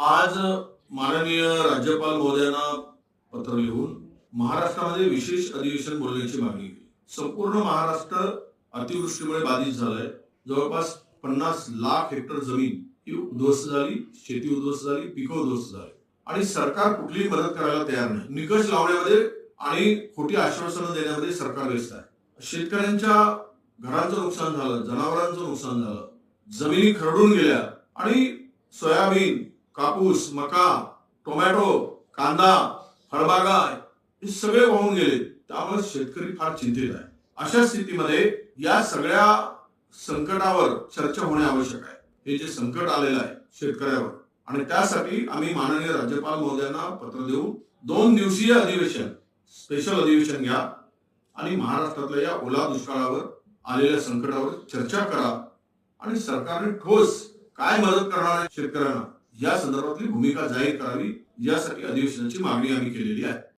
आज माननीय राज्यपाल महोदयांना पत्र लिहून महाराष्ट्रामध्ये विशेष अधिवेशन बोलवण्याची मागणी केली. संपूर्ण महाराष्ट्र अतिवृष्टीमुळे बाधित झालाय. जवळपास 50 लाख हेक्टर जमीन ही उद्ध्वस्त झाली, शेती उद्ध्वस्त झाली, पिकं उद्ध्वस्त झाली आणि सरकार कुठलीही मदत करायला तयार नाही. निकष लावण्यामध्ये आणि खोटी आश्वासनं देण्यामध्ये सरकार व्यस्त आहे. शेतकऱ्यांच्या घरांचं नुकसान झालं, जनावरांचं नुकसान झालं, जमिनी खरडून गेल्या आणि सोयाबीन, कापूस, मका, टोमॅटो, कांदा, फळबागा हे सगळे वाहून गेले. त्यामुळे शेतकरी फार चिंतित आहे. अशा स्थितीमध्ये या सगळ्या संकटावर चर्चा होणे आवश्यक आहे. हे जे संकट आलेलं आहे शेतकऱ्यावर आणि त्यासाठी आम्ही माननीय राज्यपाल महोदयांना पत्र देऊन 2 दिवसीय अधिवेशन, स्पेशल अधिवेशन घ्या आणि महाराष्ट्रातल्या या ओला दुष्काळावर आलेल्या संकटावर चर्चा करा आणि सरकारने ठोस काय मदत करणार आहे शेतकऱ्यांना या संदर्भातली भूमिका जाहीर करावी. यासाठी अधिवेशनाची मागणी आम्ही केलेली आहे.